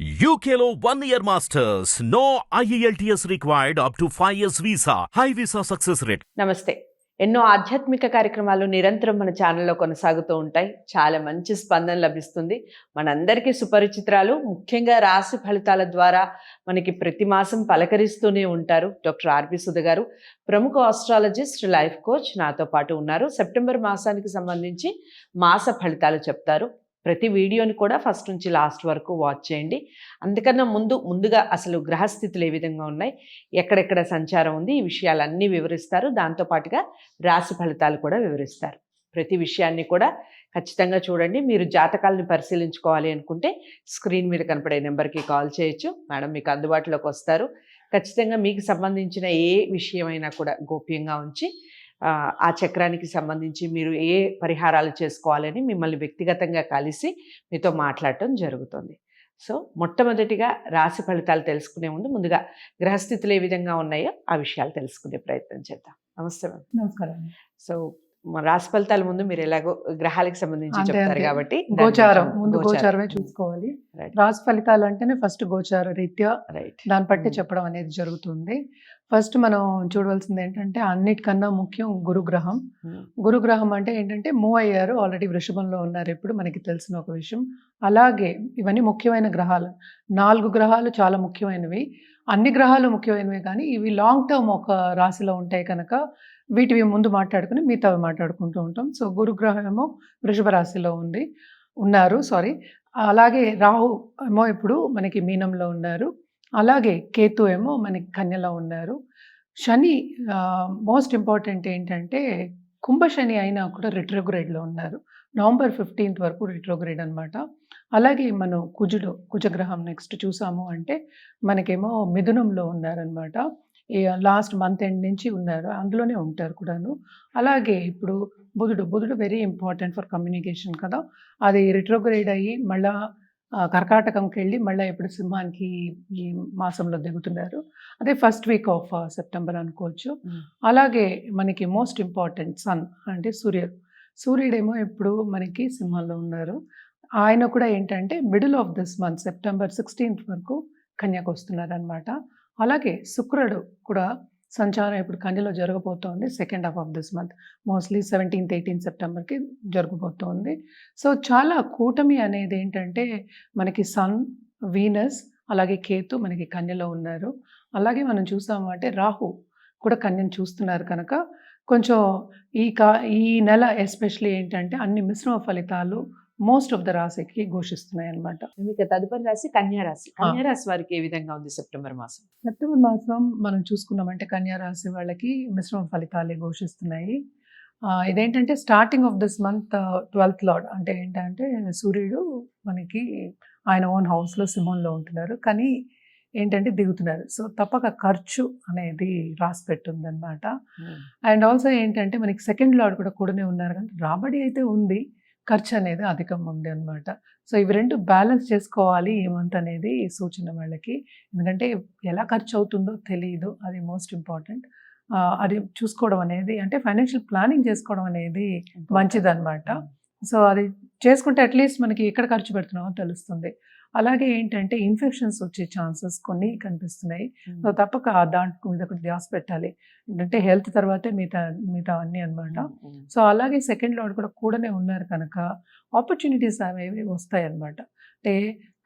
UKLO 1 year masters. No IELTS required up to 5 years visa. High visa success rate. నమస్తే. ఎన్నో ఆధ్యాత్మిక కార్యక్రమాలు నిరంతరం మన ఛానల్లో కొనసాగుతూ ఉంటాయి. చాలా మంచి స్పందన లభిస్తుంది. మనందరికీ సుపరిచితురాలు, ముఖ్యంగా రాశి ఫలితాల ద్వారా మనకి ప్రతి మాసం పలకరిస్తూనే ఉంటారు డాక్టర్ ఆర్బి సుధ గారు. ప్రముఖ ఆస్ట్రాలజిస్ట్, లైఫ్ కోచ్ నాతో పాటు ఉన్నారు. సెప్టెంబర్ మాసానికి సంబంధించి మాస ఫలితాలు చెప్తారు. ప్రతి వీడియోని కూడా ఫస్ట్ నుంచి లాస్ట్ వరకు వాచ్ చేయండి. అందుకన్నా ముందుగా అసలు గ్రహస్థితులు ఏ విధంగా ఉన్నాయి, ఎక్కడెక్కడ సంచారం ఉంది, ఈ విషయాలన్నీ వివరిస్తారు. దాంతోపాటుగా రాశి ఫలితాలు కూడా వివరిస్తారు. ప్రతి విషయాన్ని కూడా ఖచ్చితంగా చూడండి. మీరు జాతకాలను పరిశీలించుకోవాలి అనుకుంటే స్క్రీన్ మీద కనపడే నెంబర్కి కాల్ చేయొచ్చు. మేడం మీకు అందుబాటులోకి వస్తారు. ఖచ్చితంగా మీకు సంబంధించిన ఏ విషయమైనా కూడా గోప్యంగా ఉంచి ఆ చక్రానికి సంబంధించి మీరు ఏ పరిహారాలు చేసుకోవాలని మిమ్మల్ని వ్యక్తిగతంగా కలిసి మీతో మాట్లాడటం జరుగుతుంది. సో మొట్టమొదటిగా రాశి ఫలితాలు తెలుసుకునే ముందుగా గ్రహస్థితులు ఏ విధంగా ఉన్నాయో ఆ విషయాలు తెలుసుకునే ప్రయత్నం చేద్దాం. నమస్తే మేడం. నమస్కారం. సో రాశి ఫలితాల ముందు మీరు ఎలాగో గ్రహాలకు సంబంధించి చెప్తారు కాబట్టి గోచారమే చూసుకోవాలి. రాశి ఫలితాలు అంటేనే ఫస్ట్ గోచార రీత్యా దాన్ని బట్టి చెప్పడం అనేది జరుగుతుంది. ఫస్ట్ మనం చూడవలసింది ఏంటంటే అన్నిటికన్నా ముఖ్యం గురుగ్రహం. గురుగ్రహం అంటే ఏంటంటే మూవ్ అయ్యారు, ఆల్రెడీ వృషభంలో ఉన్నారు, ఇప్పుడు మనకి తెలిసిన ఒక విషయం. అలాగే ఇవన్నీ ముఖ్యమైన గ్రహాలు. 4 గ్రహాలు చాలా ముఖ్యమైనవి. అన్ని గ్రహాలు ముఖ్యమైనవి, కానీ ఇవి లాంగ్ టర్మ్ ఒక రాశిలో ఉంటాయి కనుక వీటివి ముందు మాట్లాడుకుని మిగతావి మాట్లాడుకుంటూ ఉంటాం. సో గురుగ్రహం ఏమో వృషభ రాశిలో ఉన్నారు. అలాగే రాహు ఏమో ఇప్పుడు మనకి మీనంలో ఉన్నారు. అలాగే కేతు ఏమో మనకి కన్యలో ఉన్నారు. శని మోస్ట్ ఇంపార్టెంట్ ఏంటంటే కుంభశని అయినా కూడా రిట్రోగ్రేడ్లో ఉన్నారు. నవంబర్ 15th వరకు రిట్రోగ్రేడ్ అనమాట. అలాగే మనం కుజగ్రహం నెక్స్ట్ చూసాము అంటే మనకేమో మిథునంలో ఉన్నారనమాట. లాస్ట్ మంత్ ఎండ్ నుంచి ఉన్నారు, అందులోనే ఉంటారు కూడాను. అలాగే ఇప్పుడు బుధుడు వెరీ ఇంపార్టెంట్ ఫర్ కమ్యూనికేషన్ కదా. అది రిట్రోగ్రేడ్ అయ్యి మళ్ళా కర్కాటకంకి వెళ్ళి మళ్ళీ ఇప్పుడు సింహానికి ఈ మాసంలో దిగుతున్నారు. అదే ఫస్ట్ వీక్ ఆఫ్ సెప్టెంబర్ అనుకోవచ్చు. అలాగే మనకి మోస్ట్ ఇంపార్టెంట్ సన్ అంటే సూర్యుడేమో ఇప్పుడు మనకి సింహంలో ఉన్నారు. ఆయన కూడా ఏంటంటే middle of this month September 16th వరకు కన్యకు వస్తున్నారు అనమాట. అలాగే శుక్రుడు కూడా సంచారం ఇప్పుడు కన్యలో జరగబోతోంది. Second half of this month, mostly 17th 18th సెప్టెంబర్కి జరగబోతోంది. సో చాలా కూటమి అనేది ఏంటంటే మనకి సన్, వీనస్, అలాగే కేతు మనకి కన్యలో ఉన్నారు. అలాగే మనం చూసాము అంటే రాహు కూడా కన్యను చూస్తున్నారు కనుక కొంచెం ఈ నెల ఎస్పెషల్లీ ఏంటంటే అన్ని మిశ్రమ ఫలితాలు మోస్ట్ ఆఫ్ ద రాశికి ఘోషిస్తున్నాయి అనమాట. మీకు తదుపరి రాశి కన్యారాశి. కన్యారాశి వారికి ఏ విధంగా ఉంది సెప్టెంబర్ మాసం? సెప్టెంబర్ మాసం మనం చూసుకున్నామంటే కన్యారాశి వాళ్ళకి మిశ్రమ ఫలితాలే ఘోషిస్తున్నాయి. ఇదేంటంటే starting of this month 12th lord అంటే ఏంటంటే సూర్యుడు మనకి ఆయన ఓన్ హౌస్లో సింహంలో ఉంటున్నారు, కానీ ఏంటంటే దిగుతున్నారు. సో తప్పక ఖర్చు అనేది రాసి పెట్టుందన్నమాట. అండ్ ఆల్సో ఏంటంటే మనకి సెకండ్ లార్డ్ కూడా కూడానే ఉన్నారు, కానీ రాబడి అయితే ఉంది, ఖర్చు అనేది అధికం ఉంది అనమాట. సో ఇవి రెండు బ్యాలెన్స్ చేసుకోవాలి ఈ మంత్ అనేది సూచన వాళ్ళకి. ఎందుకంటే ఎలా ఖర్చు అవుతుందో తెలియదు, అది మోస్ట్ ఇంపార్టెంట్. అది చూసుకోవడం అనేది అంటే ఫైనాన్షియల్ ప్లానింగ్ చేసుకోవడం అనేది మంచిదన్నమాట. సో అది చేసుకుంటే అట్లీస్ట్ మనకి ఎక్కడ ఖర్చు పెడుతున్నామో తెలుస్తుంది. అలాగే ఏంటంటే ఇన్ఫెక్షన్స్ వచ్చే ఛాన్సెస్ కొన్ని కనిపిస్తున్నాయి. సో తప్పక దాంట్లో మీద ఒకటి ధ్యాస పెట్టాలి. ఏంటంటే హెల్త్ తర్వాతే మిగతా అన్నీ అనమాట. సో అలాగే సెకండ్ లార్డ్ కూడా కూడానే ఉన్నారు కనుక ఆపర్చునిటీస్ అనేవి వస్తాయి అన్నమాట. అంటే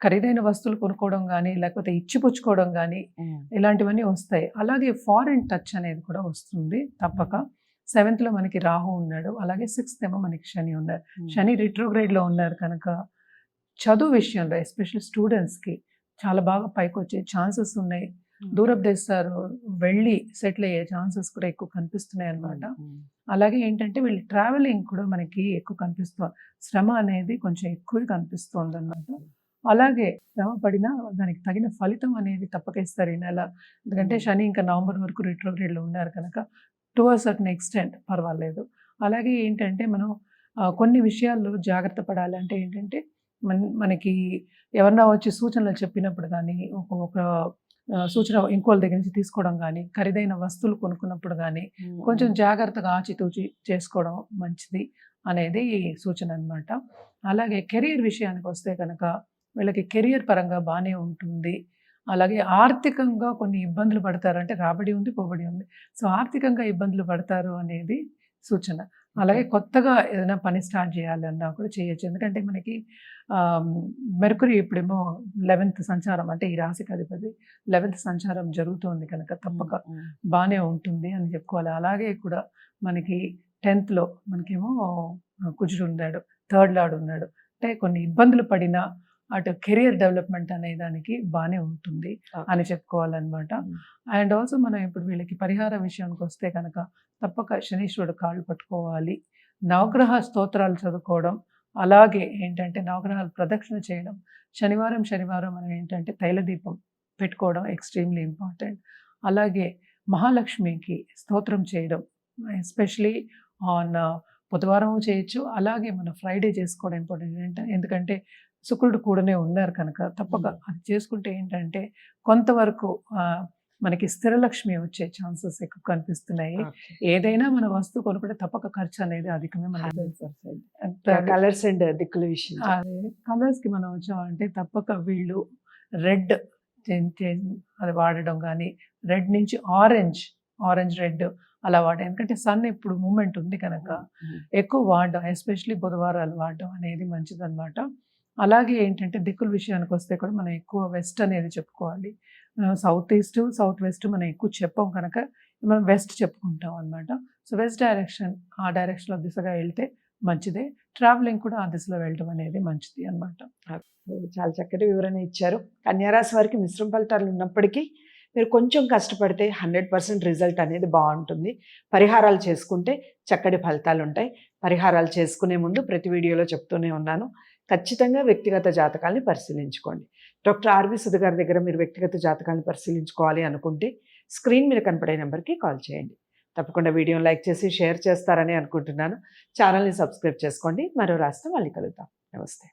ఖరీదైన వస్తువులు కొనుక్కోవడం కానీ లేకపోతే ఇచ్చిపుచ్చుకోవడం కానీ ఇలాంటివన్నీ వస్తాయి. అలాగే ఫారెన్ టచ్ అనేది కూడా వస్తుంది తప్పక. 7th మనకి రాహు ఉన్నాడు, అలాగే 6th ఏమో మనకి శని ఉన్నారు. శని రిట్రోగ్రేడ్లో ఉన్నారు కనుక చదువు విషయంలో ఎస్పెషల్లీ స్టూడెంట్స్కి చాలా బాగా పైకి వచ్చే ఛాన్సెస్ ఉన్నాయి. దూరపు దేశాలు వెళ్ళి సెటిల్ అయ్యే ఛాన్సెస్ కూడా ఎక్కువ కనిపిస్తున్నాయి అన్నమాట. అలాగే ఏంటంటే వీళ్ళు ట్రావెలింగ్ కూడా మనకి ఎక్కువ కనిపిస్తుంది, శ్రమ అనేది కొంచెం ఎక్కువ కనిపిస్తుంది అన్నమాట. అలాగే శ్రమ పడినా దానికి తగిన ఫలితం అనేది తప్పకేస్తారు ఈ నెల. ఎందుకంటే శని ఇంకా నవంబర్ వరకు రిట్రోగ్రేడ్లో ఉన్నారు కనుక టు అ సర్టన్ ఎక్స్టెంట్ పర్వాలేదు. అలాగే ఏంటంటే మనం కొన్ని విషయాల్లో జాగ్రత్త పడాలి. అంటే ఏంటంటే మనకి ఎవరన్నా వచ్చి సూచనలు చెప్పినప్పుడు కానీ ఒక సూచన ఇంకోళ్ళ దగ్గర నుంచి తీసుకోవడం కానీ ఖరీదైన వస్తువులు కొనుక్కున్నప్పుడు కానీ కొంచెం జాగ్రత్తగా ఆచితూచి చేసుకోవడం మంచిది అనేది సూచన అనమాట. అలాగే కెరీర్ విషయానికి వస్తే కనుక వీళ్ళకి కెరియర్ పరంగా బాగానే ఉంటుంది. అలాగే ఆర్థికంగా కొన్ని ఇబ్బందులు పడతారు. అంటే రాబడి ఉంది, పోబడి ఉంది. సో, ఆర్థికంగా ఇబ్బందులు పడతారు అనేది సూచన. అలాగే కొత్తగా ఏదైనా పని స్టార్ట్ చేయాలన్నా కూడా చేయొచ్చు. ఎందుకంటే మనకి మెర్కురీ ఇప్పుడేమో 11th సంచారం, అంటే ఈ రాశికి అధిపతి 11th సంచారం జరుగుతోంది కనుక తప్పక బాగానే ఉంటుంది అని చెప్పుకోవాలి. అలాగే కూడా మనకి 10th మనకేమో కుజుడు ఉన్నాడు, 3rd లార్డ్ ఉన్నాడు. అంటే కొన్ని ఇబ్బందులు పడినా అటు కెరియర్ డెవలప్మెంట్ అనే దానికి బాగానే ఉంటుంది అని చెప్పుకోవాలన్నమాట. అండ్ ఆల్సో మనం ఇప్పుడు వీళ్ళకి పరిహార విషయానికి వస్తే కనుక తప్పక శనీశ్వరుడు కాళ్ళు పట్టుకోవాలి, నవగ్రహ స్తోత్రాలు చదువుకోవడం, అలాగే ఏంటంటే నవగ్రహాలు ప్రదక్షిణ చేయడం, శనివారం మనం ఏంటంటే తైలదీపం పెట్టుకోవడం ఎక్స్ట్రీమ్లీ ఇంపార్టెంట్. అలాగే మహాలక్ష్మికి స్తోత్రం చేయడం, ఎస్పెషలీ ఆన్ బుధవారం చేయొచ్చు. అలాగే మనం ఫ్రైడే చేసుకోవడం ఇంపార్టెంట్. ఎందుకంటే శుక్రుడు కూడానే ఉన్నారు కనుక తప్పక అది చేసుకుంటే ఏంటంటే కొంతవరకు మనకి స్థిరలక్ష్మి వచ్చే ఛాన్సెస్ ఎక్కువ కనిపిస్తున్నాయి. ఏదైనా మన వస్తువు కొనుక్కుంటే తప్పక ఖర్చు అనేది అధికమే. కలర్స్ అండ్ దిక్కుల విషయం, కలర్స్కి మనం వచ్చామంటే తప్పక వీళ్ళు రెడ్ అది వాడడం కానీ, రెడ్ నుంచి ఆరెంజ్ రెడ్ అలా వాడడం. ఎందుకంటే సన్ ఇప్పుడు మూమెంట్ ఉంది కనుక ఎక్కువ వాడడం, ఎస్పెషలీ బుధవారాలు వాడడం అనేది మంచిదన్నమాట. అలాగే ఏంటంటే దిక్కుల విషయానికి వస్తే కూడా మనం ఎక్కువ వెస్ట్ అనేది చెప్పుకోవాలి. సౌత్ ఈస్ట్, సౌత్ వెస్ట్ మనం ఎక్కువ చెప్పం కనుక మనం వెస్ట్ చెప్పుకుంటాం అనమాట. సో వెస్ట్ డైరెక్షన్, ఆ డైరెక్షన్లో దిశగా వెళ్తే మంచిదే. ట్రావెలింగ్ కూడా ఆ దిశలో వెళ్ళడం అనేది మంచిది అనమాట. చాలా చక్కటి వివరణ ఇచ్చారు. కన్యారాశి వారికి మిశ్రమ ఫలితాలు ఉన్నప్పటికీ మీరు కొంచెం కష్టపడితే 100% రిజల్ట్ అనేది బాగుంటుంది. పరిహారాలు చేసుకుంటే చక్కటి ఫలితాలు ఉంటాయి. పరిహారాలు చేసుకునే ముందు ప్రతి వీడియోలో చెప్తూనే ఉన్నాను, ఖచ్చితంగా వ్యక్తిగత జాతకాలని పరిశీలించుకోండి. డాక్టర్ ఆర్వి సుధ గారి దగ్గర మీరు వ్యక్తిగత జాతకాలను పరిశీలించుకోవాలి అనుకుంటే స్క్రీన్ మీద కనపడే నెంబర్కి కాల్ చేయండి. తప్పకుండా వీడియోని లైక్ చేసి షేర్ చేస్తారని అనుకుంటున్నాను. ఛానల్ని సబ్స్క్రైబ్ చేసుకోండి. మరో రాష్ట్రం మళ్ళీ కలుద్దాం. నమస్తే.